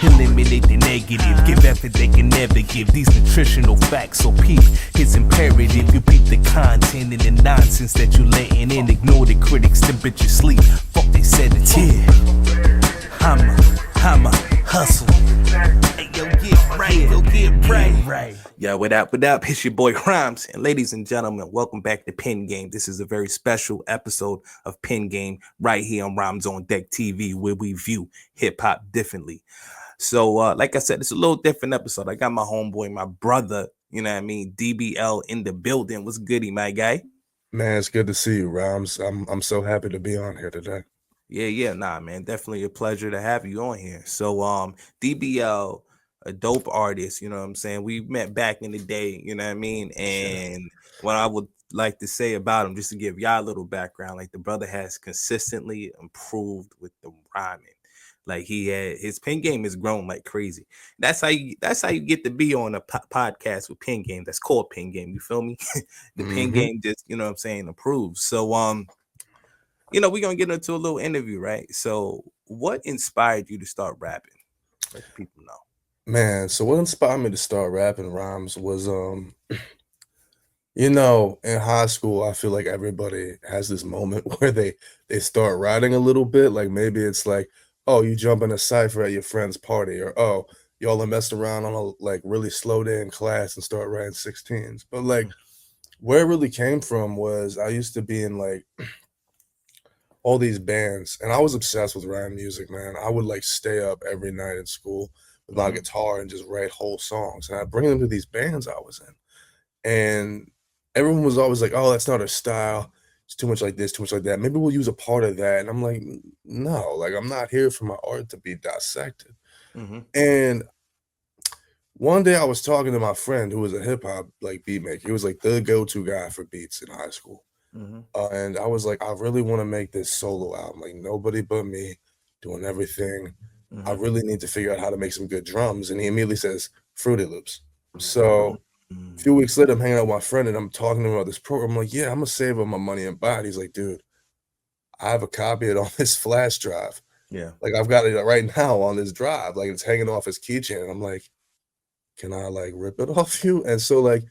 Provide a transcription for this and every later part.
Eliminate the negative, give effort they can never give. These nutritional facts, so peep, it's imperative. You peep the content and the nonsense that you letting in. Ignore the critics, then bitch you sleep. Fuck they said it's here. I'm a hustle. Hey, yo, get right, yo, get right. Yo, what up? It's your boy Rhymez. And ladies and gentlemen, welcome back to Pen Game. This is a very special episode of Pen Game right here on Rhymez on Deck TV, where we view hip hop differently. So, like I said, it's a little different episode. I got my homeboy, my brother, you know what I mean, DBL in the building. What's goody, my guy? Man, it's good to see you, Rhymez. I'm so happy to be on here today. Yeah, nah, man, definitely a pleasure to have you on here. So, DBL, a dope artist, you know what I'm saying? We met back in the day, you know what I mean? And what I would like to say about him, just to give y'all a little background, like the brother has consistently improved with the rhyming. Like his pen game has grown like crazy. That's how you get to be on a podcast with Pen Game. That's called Pen Game. You feel me? The Pen Game just, you know what I'm saying, improves. So we're gonna get into a little interview, right? So what inspired you to start rapping? Let people know. Man, so what inspired me to start rapping, Rhymes, was in high school, I feel like everybody has this moment where they start writing a little bit. Like maybe it's like, oh, you jump in a cipher at your friend's party, or oh, y'all are messing around on a like really slow day in class and start writing 16s. But like where it really came from was I used to be in like all these bands, and I was obsessed with rap music, man. I would like stay up every night in school with my guitar and just write whole songs, and I'd bring them to these bands I was in, and everyone was always like, "Oh, that's not our style. It's too much like this, too much like that. Maybe we'll use a part of that." And I'm like, "No, like I'm not here for my art to be dissected." And one day I was talking to my friend who was a hip hop like beat maker. He was like the go-to guy for beats in high school. And I was like, I really want to make this solo album, like nobody but me doing everything. I really need to figure out how to make some good drums. And he immediately says, Fruity Loops. So a few weeks later, I'm hanging out with my friend and I'm talking to him about this program. I'm like, yeah, I'm gonna save up my money and buy it. He's like, dude, I have a copy of it on this flash drive. Yeah. Like I've got it right now on this drive. Like it's hanging off his keychain. And I'm like, can I like rip it off you? And so like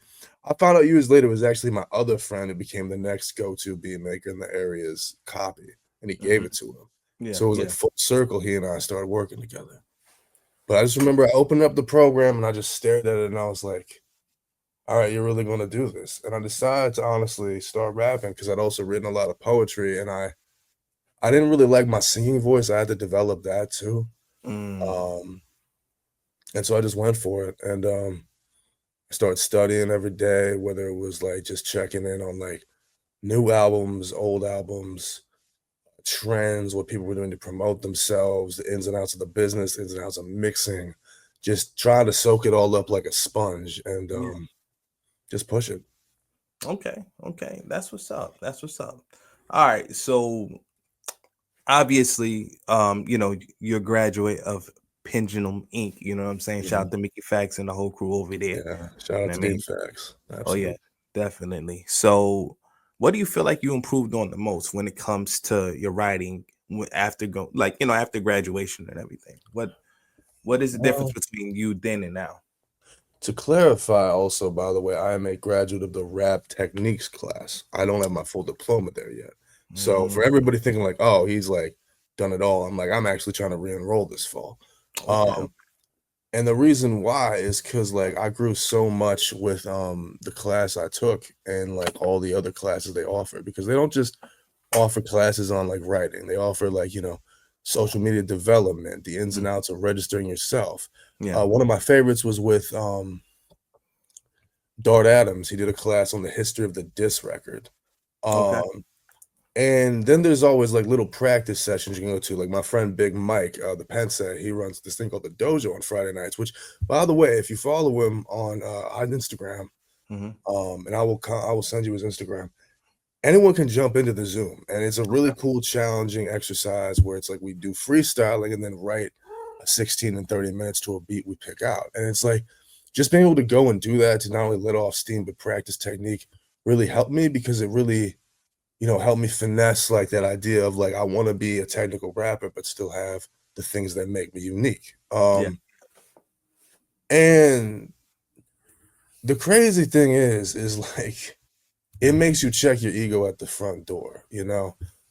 I found out years later it was actually my other friend who became the next go-to beat maker in the area's copy, and he gave it to him. Yeah. So it was like full circle. He and I started working together. But I just remember I opened up the program and I just stared at it and I was like, all right, you're really going to do this. And I decided to honestly start rapping because I'd also written a lot of poetry, and I didn't really like my singing voice. I had to develop that too. And so I just went for it. And I started studying every day, whether it was like just checking in on like new albums, old albums, trends, what people were doing to promote themselves, the ins and outs of the business, ins and outs of mixing, just trying to soak it all up like a sponge and just push it. Okay. That's what's up. All right. So obviously, you're a graduate of Pendulum Inc. You know what I'm saying? Shout out to Mickey Fax and the whole crew over there. Yeah, shout out to Dean Fax. Oh yeah, definitely. So what do you feel like you improved on the most when it comes to your writing after after graduation and everything? What is the difference between you then and now? To clarify also, by the way, I am a graduate of the rap techniques class. I don't have my full diploma there yet. So for everybody thinking like, oh, he's like done it all, I'm like, I'm actually trying to re-enroll this fall. And the reason why is because like I grew so much with the class I took and like all the other classes they offer, because they don't just offer classes on like writing. They offer like, social media development, the ins and outs of registering yourself. One of my favorites was with Dart Adams. He did a class on the history of the diss record. And then there's always like little practice sessions you can go to. Like my friend Big Mike, the Pensei, he runs this thing called the Dojo on Friday nights, which, by the way, if you follow him on Instagram, and I will send you his Instagram, anyone can jump into the Zoom. And it's a really cool, challenging exercise where it's like we do freestyling and then write a 16 and 30 minutes to a beat we pick out. And it's like just being able to go and do that to not only let off steam, but practice technique really helped me, because it really help me finesse like that idea of like I want to be a technical rapper, but still have the things that make me unique. Yeah. And the crazy thing is like it makes you check your ego at the front door.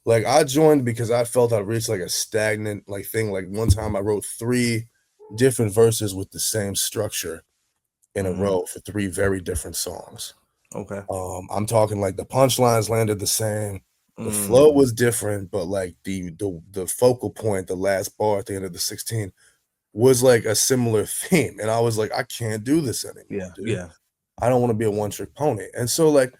Like I joined because I felt I reached like a stagnant like thing. Like one time I wrote 3 different verses with the same structure in a Mhm. row for 3 very different songs. Okay. I'm talking like the punchlines landed the same, the flow Mm. was different, but like the focal point, the last bar at the end of the 16 was like a similar theme. And I was like, I can't do this anymore, Yeah. dude. Yeah. I don't want to be a one-trick pony. And so like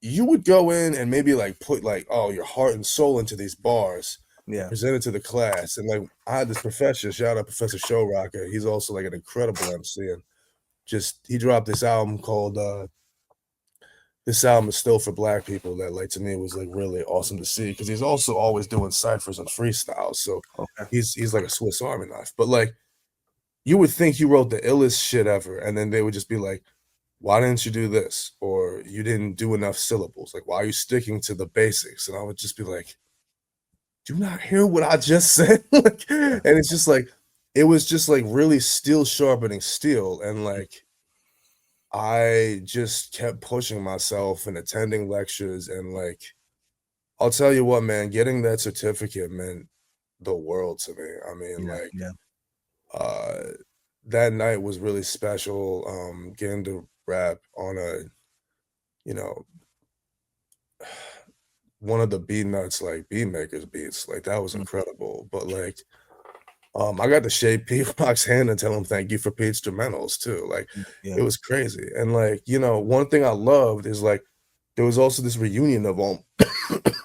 you would go in and maybe like put like, oh, your heart and soul into these bars and Yeah. present it to the class. And like I had this professor, shout out Professor Showrocker. He's also like an incredible MC. And just he dropped this album called this album is still for black people that like to me was like really awesome to see because he's also always doing ciphers and freestyles. So Okay. he's like a Swiss Army knife. But like you would think he wrote the illest shit ever, and then they would just be like, why didn't you do this? Or you didn't do enough syllables. Like, why are you sticking to the basics? And I would just be like, do you not hear what I just said? Like, Yeah. and it's just like it was just like really steel sharpening steel. And like I just kept pushing myself and attending lectures and like I'll tell you what, man, getting that certificate meant the world to me. I mean, Yeah. like, Yeah. uh, that night was really special. Getting to rap on you know, one of the beat nuts, like beat makers beats, like that was Mm. incredible. But like, I got to shake P Rock's hand and tell him thank you for P instrumentals too. Like, Yeah. it was crazy. And like, one thing I loved is like there was also this reunion of all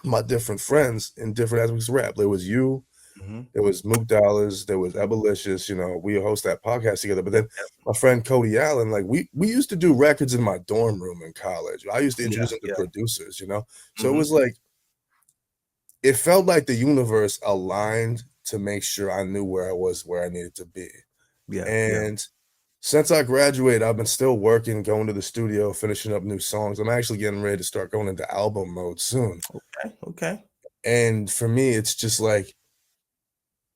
my different friends in different aspects of rap. There was you, Mhm. there was Mook Dollars, there was Ebalicious, we host that podcast together. But Yep. then my friend Cody Allen, like we used to do records in my dorm room in college. I used to Yep. introduce Yeah. him to Yeah. producers. So it Mhm. was like it felt like the universe aligned to make sure I knew where I was, where I needed to be. Yeah. Yeah. And since I graduated, I've been still working, going to the studio, finishing up new songs. I'm actually getting ready to start going into album mode soon. Okay. Okay. And for me, it's just like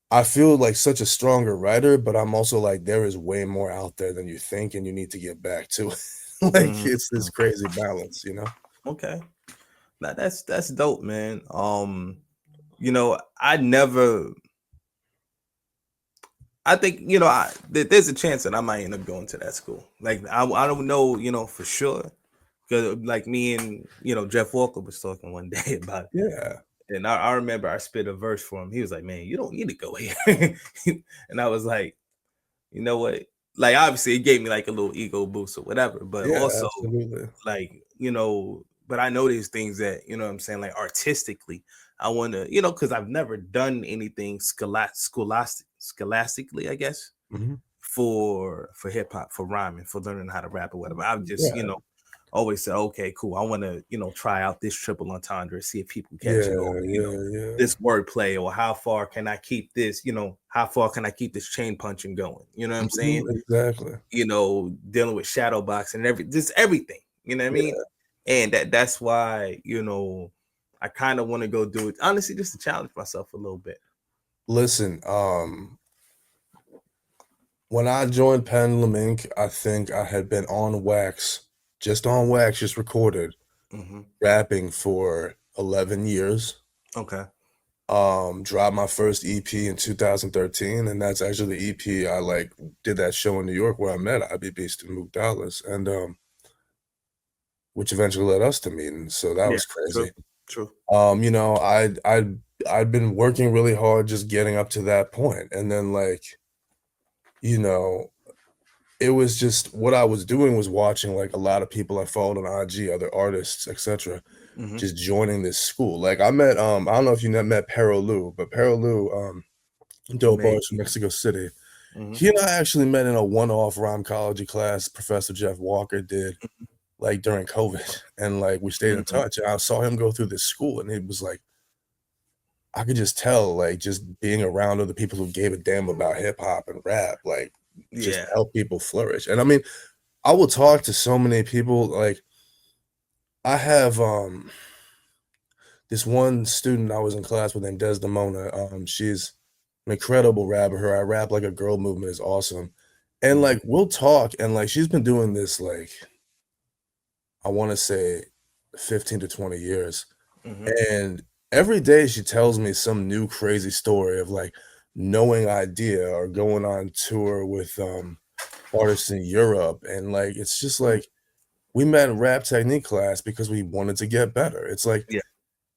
I feel like such a stronger writer, but I'm also like there is way more out there than you think, and you need to get back to it. Like Mhm. it's this crazy balance. Okay. Now that's dope, man. I never. I think there's a chance that I might end up going to that school. Like I don't know, for sure. Because like me and Jeff Walker was talking one day about it. Yeah, And I remember I spit a verse for him. He was like, "Man, you don't need to go here." And I was like, "You know what? Like, obviously, it gave me like a little ego boost or whatever, but yeah, also, absolutely. like, but I know these things that what I'm saying, like artistically, I want to, because I've never done anything scholastically, I guess, Mhm. for hip hop, for rhyming, for learning how to rap or whatever. I've just, Yeah, always said, okay, cool. I want to, try out this triple entendre, see if people catch it, or yeah, yeah, yeah. this wordplay, or how far can I keep this, how far can I keep this chain punching going? You know what I'm saying? Mhm, exactly. Dealing with shadow boxing and just everything. You know what I mean? Yeah. And that's why, I kind of want to go do it. Honestly, just to challenge myself a little bit. Listen, when I joined Pendulum Inc., I think I had been on wax, just recorded, Hmm. rapping for 11 years. Okay. Dropped my first EP in 2013, and that's actually the EP I like did that show in New York where I met IB Beast and Mook Dollars, and which eventually led us to meeting. So that Yeah. was True. crazy. True. I'd been working really hard just getting up to that point, and then like, you know, it was just what I was doing was watching like a lot of people I followed on IG, other artists, etc., Hmm. just joining this school. Like I met I don't know if you met Pero Lou, but Pero Lou, dope artist from Maybe. Mexico City. Hmm. He and I actually met in a one-off rhymecology class Professor Jeff Walker did like during COVID. And like we stayed in Hmm. touch. And I saw him go through this school and it was like I could just tell, like, just being around other people who gave a damn about hip hop and rap, like, just Yeah. help people flourish. And I mean, I will talk to so many people. Like, I have this one student I was in class with named Desdemona. She's an incredible rapper. Her I Rap Like a Girl movement is awesome. And Mhm, like we'll talk and like she's been doing this like I want to say 15 to 20 years. mhm, And every day she tells me some new crazy story of like knowing idea or going on tour with artists in Europe. And like it's just mm, like we met in rap technique class because we wanted to get better. It's like yeah,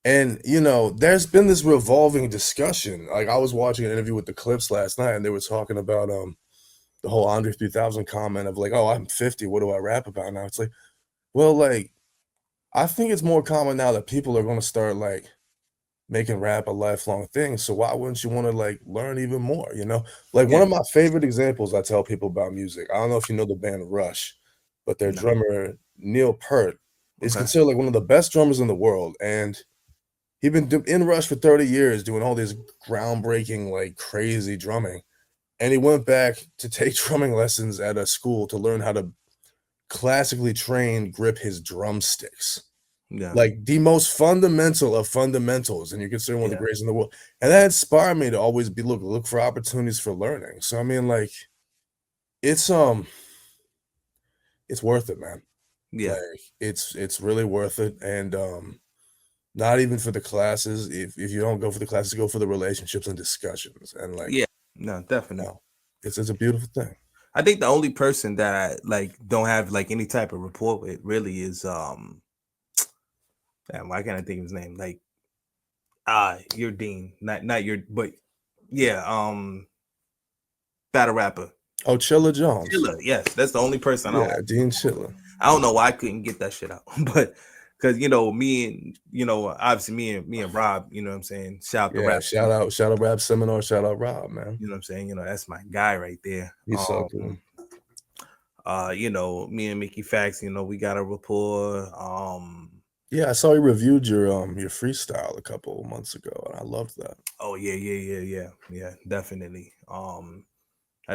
and you know, there's been this revolving discussion. Like I was watching an interview with the Clips last night and they were talking about the whole Andre 3000 comment of like, "Oh, I'm 50, what do I rap about now?" It's like, well, like I think it's more common now that people are going to start like making rap a lifelong thing. So why wouldn't you want to like learn even more, you know? Like one yeah, of my favorite examples I tell people about music. I don't know if you know the band Rush, but their no, drummer Neil Peart is okay, considered like one of the best drummers in the world and he'd been in Rush for 30 years doing all this groundbreaking like crazy drumming. And he went back to take drumming lessons at a school to learn how to classically train grip his drumsticks. yeah, Like the most fundamental of fundamentals, and you consider one of the yeah, greatest in the world. And that inspired me to always be look for opportunities for learning. So I mean, like it's it's worth it, man. yeah, Like it's really worth it. And not even for the classes. If you don't go for the classes, go for the relationships and discussions. And like, yeah, no, you definitely. know, it's a beautiful thing. I think the only person that I like don't have like any type of rapport with really is damn, why can't I think of his name? Like your Dean, not your, but yeah, battle rapper. Oh, Chilla Jones. Chilla, yes, that's the only person I don't Yeah, have. Dean Chilla. I don't know why I couldn't get that shit out, but because me and obviously me and Rob, you know what I'm saying. Shout out to Yeah, Rap Seminar, shout out Rap Seminar, shout out Rob, man. you know what I'm saying. That's my guy right there. He's so cool. Me and Mickey Fax, we got a rapport. Yeah, I saw you reviewed your freestyle a couple of months ago, and I loved that. Oh yeah, yeah, definitely. And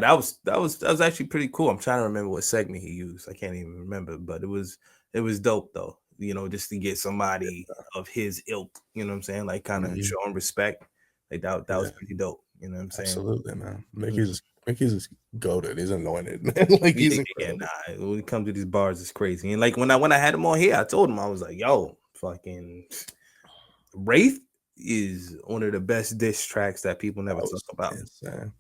that was actually pretty cool. I'm trying to remember what segment he used. I can't even remember, but it was dope though. Just to get somebody of his ilk, you know what I'm saying? Like kind of Mhm. show him respect. Like that Yeah, was pretty dope. You know what I'm saying? absolutely, man. Mhm. Mickey's goated. He's anointed, man. Like Yeah, he's yeah, incredible. nah. When it comes to these bars, it's crazy. And like when I had him on here, I told him I was like, "Yo, fucking Wraith is one of the best diss tracks that people never That talk was about." insane.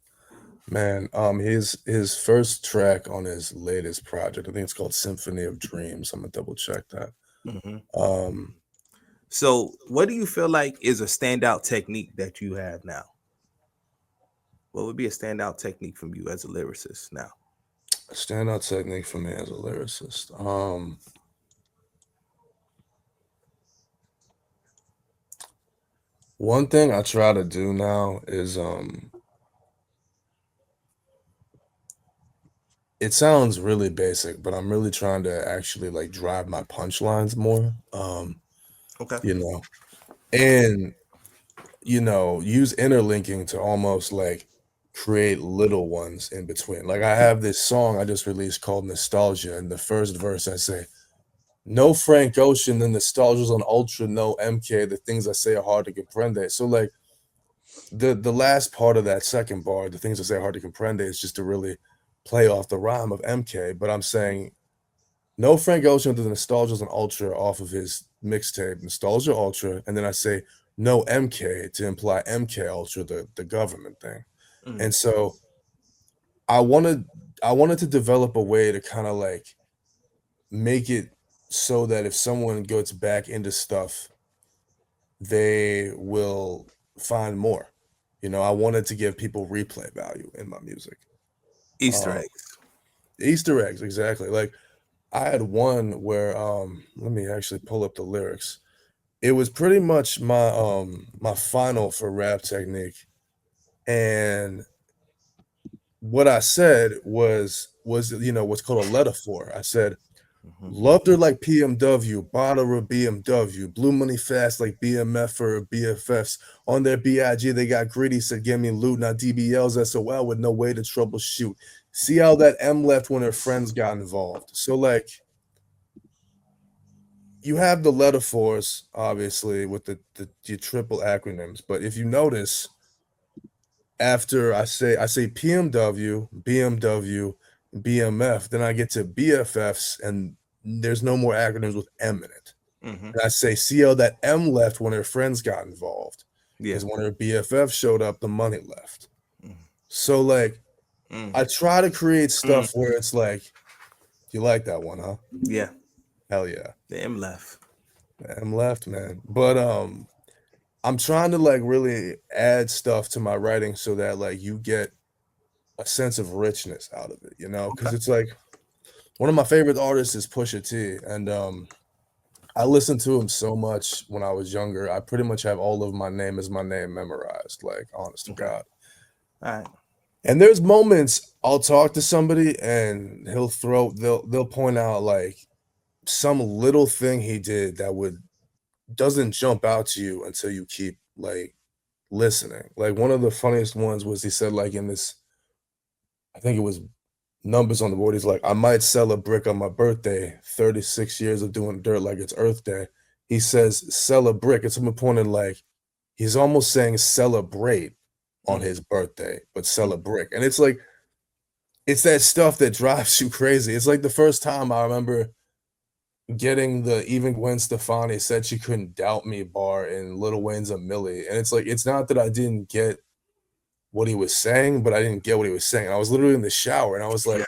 Man, his first track on his latest project, I think it's called Symphony of Dreams. I'm gonna double check that. Mhm. Um, So, what do you feel like is a standout technique that you have now? What would be a standout technique from you as a lyricist now? a standout technique for me as a lyricist. One thing I try to do now is it sounds really basic, but I'm really trying to actually like drive my punchlines more. Okay. You know, and you know, use interlinking to almost like create little ones in between. Like I have this song I just released called Nostalgia. In the first verse, I say, no Frank Ocean, the nostalgia's on ultra, no MK. The things I say are hard to comprehend. So like the last part of that second bar, the things I say are hard to comprehend is just to really play off the rhyme of MK. But I'm saying no Frank Ocean, the nostalgia's on ultra off of his mixtape, Nostalgia Ultra, and then I say no MK to imply MK Ultra, the government thing. Mm. And so I wanted I wanted to develop a way to kind of like make it so that if someone gets back into stuff, they will find more. You know, I wanted to give people replay value in my music. Easter Um, eggs. Easter eggs, exactly. Like I had one where let me actually pull up the lyrics. It was pretty much my final for rap technique. And what I said was you know what's called a letter for. I said Mhm. loved her like PMW, bought her a BMW, blew money fast like BMF or BFFs. On their BIG, they got greedy, said give me loot. Now DBL's SOL with no way to troubleshoot. See how that M left when her friends got involved. So like you have the letter force, obviously, with your triple acronyms. But if you notice, after I say PMW, BMW, BMF, then I get to BFFs, and there's no more acronyms with M in it. Mm-hmm. And I say, see how that M left when her friends got involved, Yeah. because when her BFF showed up, the money left. So like, Mm-hmm. I try to create stuff Mm-hmm. where it's like, you like that one, huh? Yeah. Hell yeah. The M left. M left, man. But I'm trying to like really add stuff to my writing so that like you get a sense of richness out of it, you know? Okay. Because it's like one of my favorite artists is Pusha T, and I listened to him so much when I was younger. I pretty much have all of My Name Is My Name memorized, like honest to Okay. God. All right. And there's moments I'll talk to somebody and they'll point out like some little thing he did that would doesn't jump out to you until you keep like listening. Like one of the funniest ones was he said like in this, I think it was Numbers on the Board. He's like, I might sell a brick on my birthday. 36 years of doing dirt like it's Earth Day. He says sell a brick. It's him pointing like he's almost saying celebrate on Mm-hmm. his birthday, but sell a brick. And it's like it's that stuff that drives you crazy. It's like the first time I remember getting the even Gwen Stefani said she couldn't doubt me bar in Lil Wayne's A Millie. And it's like it's not that I didn't get what he was saying, but I didn't get what he was saying. I was literally in the shower and I was Yeah. like,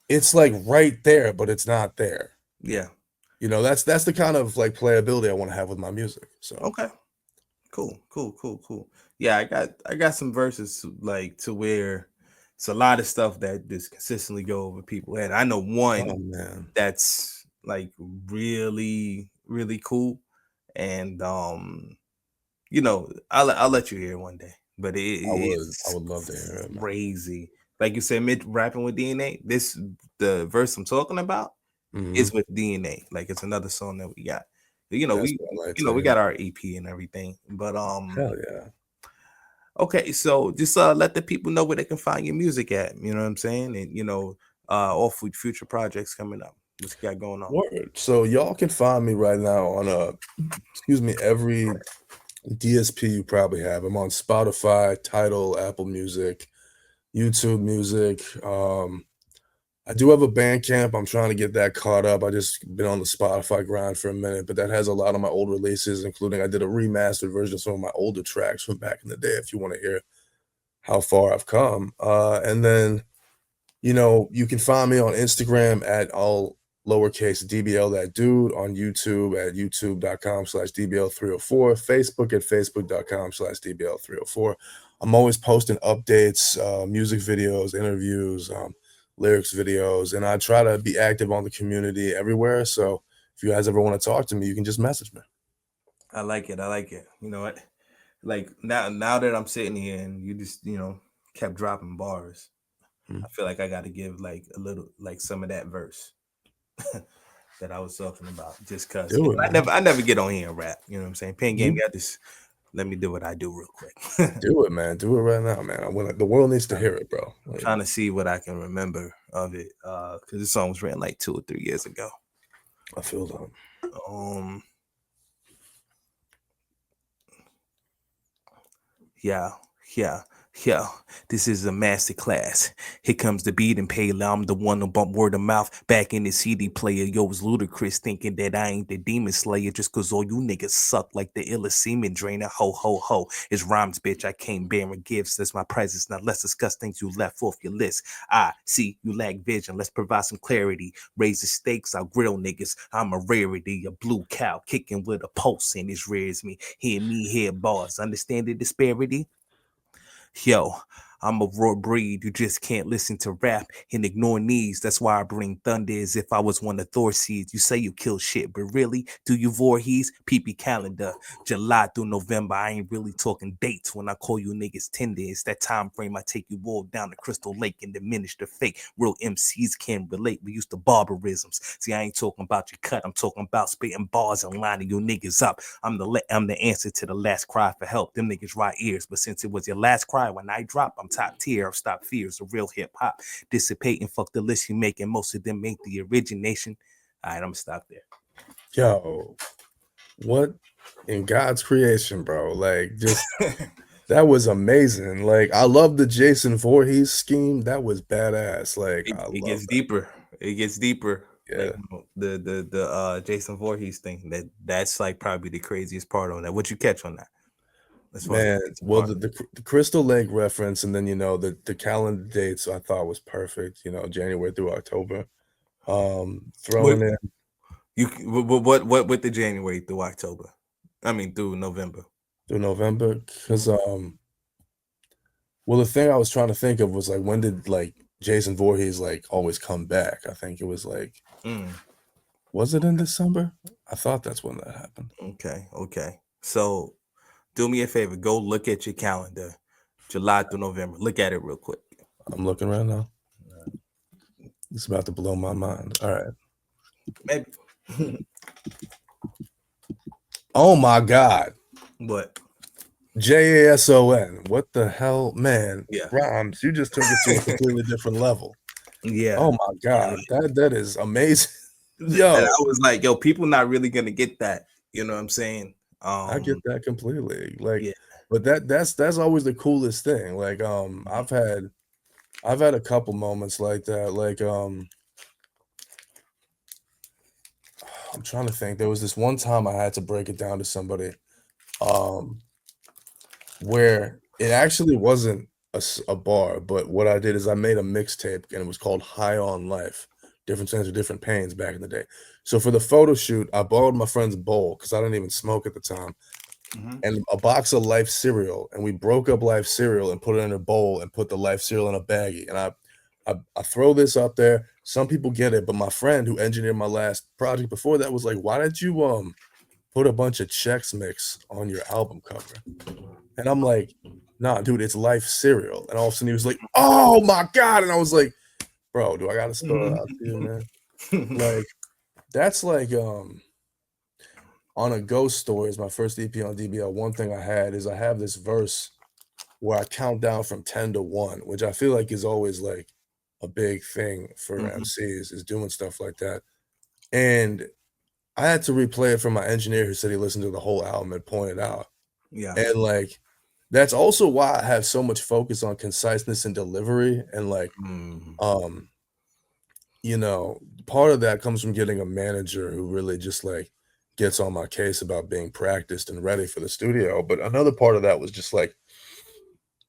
it's like right there, but it's not there. Yeah. You know, that's the kind of like playability I want to have with my music. So Okay. Cool. Cool. Cool. Cool. Yeah, I got some verses like to where it's a lot of stuff that just consistently go over people's head. I know one oh man. that's like really really cool, and I'll let you hear it one day, but I it's would love to hear it, man. crazy. Like you said, mid rapping with DNA. This the verse I'm talking about Mhm. is with DNA. Like it's another song that we got. You know, That's we what I like you to know we hear. got our EP and everything. But Hell yeah. okay, so just let the people know where they can find your music at. You know what I'm saying, and all future projects coming up. What you got going on? Word. So y'all can find me right now on excuse me, every DSP you probably have. I'm on Spotify, Tidal, Apple Music, YouTube Music. I do have a Bandcamp. I'm trying to get that caught up. I just been on the Spotify grind for a minute, but that has a lot of my old releases, including I did a remastered version of some of my older tracks from back in the day. If you want to hear how far I've come, and then you can find me on Instagram at all lowercase DBL that dude, on YouTube at youtube.com/DBL304, Facebook at facebook.com/DBL304. I'm always posting updates, music videos, interviews, lyrics videos, and I try to be active on the community everywhere. So if you guys ever want to talk to me, you can just message me. I like it. I like it. You know what? Like now that I'm sitting here and you just kept dropping bars, Mm. I feel like I got to give like a little like some of that verse that I was talking about, just cause Do it, I man. never get on here and rap. You know what I'm saying? Pen game You got this. Let me do what I do real quick. do it, man. Do it right now, man. The world needs to hear it, bro. I'm Like, trying to see what I can remember of it, because this song was written like 2 or 3 years ago. I feel that. Um, yeah, yeah, yeah. This is a master class. Here comes the beat and pay. I'm the one who bump word of mouth back in the CD player. Yo, it's ludicrous thinking that I ain't the demon slayer just cause all you niggas suck like the illest semen drainer. Ho, ho, ho. It's rhymes, bitch. I came bearing gifts. That's my presence. Now let's discuss things you left off your list. I see you lack vision. Let's provide some clarity. Raise the stakes. I'll grill niggas. I'm a rarity. A blue cow kicking with a pulse in his rears me. Hear me, hear bars. Understand the disparity? Yo, I'm a raw breed. You just can't listen to rap and ignore needs. That's why I bring thunder as if I was one of Thor's seeds. You say you kill shit, but really, do you Voorhees? PP calendar, July through November. I ain't really talking dates when I call you niggas tender. It's that time frame I take you all down to Crystal Lake and diminish the fake. Real MCs can relate. We used to barbarisms. See, I ain't talking about your cut. I'm talking about spitting bars and lining you niggas up. I'm the answer to the last cry for help. Them niggas right ears, but since it was your last cry when I drop, I'm top tier. Stop fears of real hip hop dissipating. Fuck the list you making. Most of them ain't the origination. All right, I'm gonna stop there. Yo, what in God's creation, bro? Like, just that was amazing. Like, I love the Jason Voorhees scheme. That was badass. Like, I It love gets that. deeper. It gets deeper. Like Yeah. the Jason Voorhees thing. That's like probably the craziest part on that. What you catch on that? As far as the Man, crazy well, part. the Crystal Lake reference, and then the calendar dates I thought was perfect. January through October. What Throwing in you what with the January through October? I mean through November. through November, because Mhm. well, the thing I was trying to think of was like when did like Jason Voorhees like always come back? I think it was like Mm, was it in December? I thought that's when that happened. okay, okay. So do me a favor. Go look at your calendar, July through November. Look at it real quick. I'm looking right now. It's about to blow my mind. All right. Maybe. Oh my God. But JASON. What the hell, man? yeah, Rhymes, you just took it to a completely different level. yeah. Oh my And God. That is amazing. and Yo, I was like, yo, people not really gonna get that. You know what I'm saying? I get Um, that completely. Like, yeah. but that's always the coolest thing. Like, I've had a couple moments like that. Like, I'm trying to think. There was this one time I had to break it down to somebody, um, where it actually wasn't a bar, but what I did is I made a mixtape and it was called High on Life. Different Sense of Different Pains back in the day. So for the photo shoot, I borrowed my friend's bowl because I didn't even smoke at the time, Hmm. and a box of Life cereal, and we broke up Life cereal and put it in a bowl and put the Life cereal in a baggie. And I throw this up there. Some people get it, but my friend who engineered my last project before that was like, "Why did you put a bunch of Chex Mix on your album cover?" And I'm like, "Nah, dude, it's Life cereal." And all of a sudden he was like, "Oh my God!" And I was like, "Bro, do I gotta spell it out to you, man?" Like that's like on a Ghost Stories, my first EP on DBL. One thing I had is I have this verse where I count down from 10 to 1, which I feel like is always like a big thing for Hmm. MCs is doing stuff like that. And I had to replay it from my engineer who said he listened to the whole album and pointed out. Yeah. And like that's also why I have so much focus on conciseness and delivery. And like Mm, um, part of that comes from getting a manager who really just like gets on my case about being practiced and ready for the studio. But another part of that was just like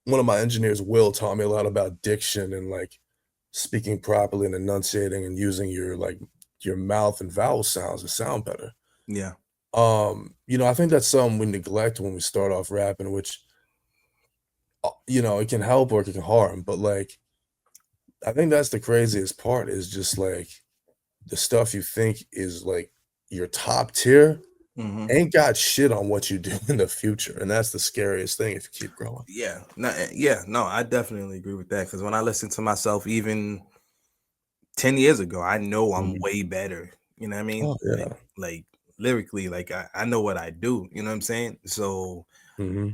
one of my engineers, Will, taught me a lot about diction and like speaking properly and enunciating and using your mouth and vowel sounds to sound better. yeah. I think that's something we neglect when we start off rapping, which it can help or it can harm. But like I think that's the craziest part is just like the stuff you think is like your top tier Hmm. ain't got shit on what you do in the future. And that's the scariest thing if you keep growing. Yeah. No. Yeah. No. I definitely agree with that because when I listen to myself, even 10 years ago, I know I'm Mhm. way better. You know what I mean? Oh yeah. Like lyrically, like I know what I do. You know what I'm saying? So Hmm.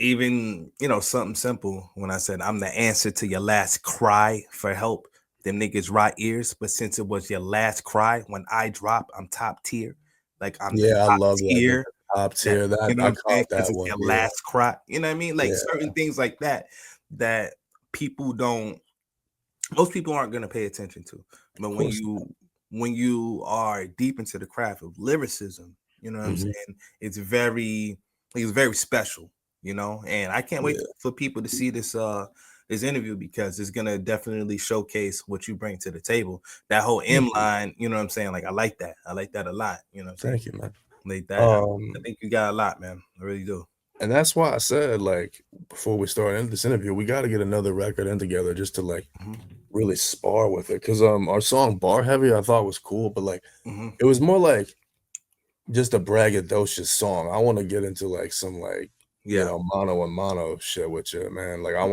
even something simple when I said I'm the answer to your last cry for help, them niggas right ears, but since it was your last cry, when I drop, I'm top tier. Like I'm the Yeah, I top love that. The tier. top That tier. you That know what I I'm saying, caught because that it's one. your Yeah. last cry. You know what I mean? Like Yeah. certain things like that people don't, most people aren't going to pay attention to. But Of when course. you are deep into the craft of lyricism, you know what I'm Mhm. saying, it's very special, and I can't wait Yeah. for people to see this interview because it's going to definitely showcase what you bring to the table. That whole Thank M you. line, you know what I'm saying, like I like that a lot, you know what I'm saying, Thank you, man. like that. I Um, think you got a lot, man. I really do. and that's why I said, like, before we start into this interview, we gotta get another record in together just to, like, Hmm. really spar with it. Cause our song "Bar Heavy" I thought was cool, but, like, Hmm. it was more like just a braggadocious song. I wanna get into, like, some, like, Yeah. mano a mano shit with you, man. I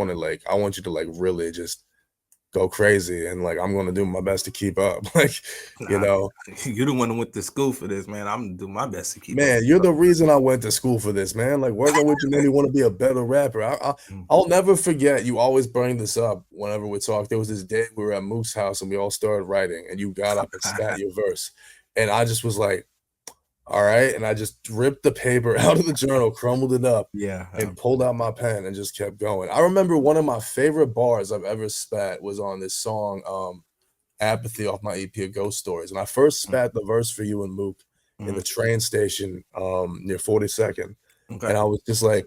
want you to, like, really just go crazy, and, like, I'm gonna do my best to keep up, like, you Nah, know? you the one who went to school for this, man. I'm gonna do my best to keep up. Man, you're the reason I went to school for this, man. Like, working with you made me wanna be a better rapper. Mm. I'll never forget, you always bring this up whenever we talk. There was this day we were at Mook's house, and we all started writing, and you got up and spat your verse. And I just was like, all right. And I just ripped the paper out of the journal, crumbled it up, Yeah. and pulled out my pen and just kept going. I remember one of my favorite bars I've ever spat was on this song, Apathy, off my EP of Ghost Stories. And I first spat the verse for you and Mook in the train station near 42nd. Okay. And I was just like,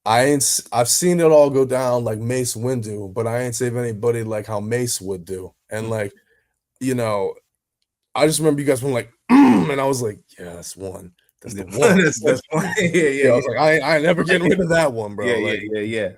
I've seen it all go down like Mace Windu, but I ain't save anybody like how Mace would do. And like, you know, I just remember you guys were like, and I was like, yeah, that's one. That's the one. That's one. Yeah, Yeah, yeah, I was like, I ain't never getting rid of that one, yeah, bro. yeah, Like, yeah.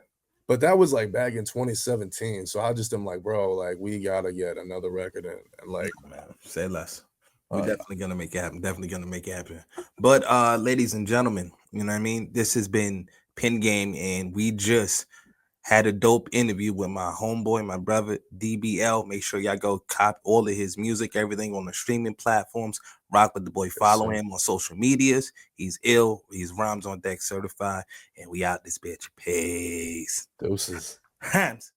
but that was like back in 2017. So I just am like, bro, like we gotta get another record in. And like, Man, say less. We're uh, definitely gonna make it happen. Definitely gonna make it happen. But ladies and gentlemen, you know what I mean? This has been Pin Game, and we just had a dope interview with my homeboy, my brother DBL. Make sure y'all go cop all of his music, everything on the streaming platforms. Rock with the boy. Follow him on social medias. He's ill. He's Rhymes on Deck certified, and we out this bitch. Peace. doses. Rhymes.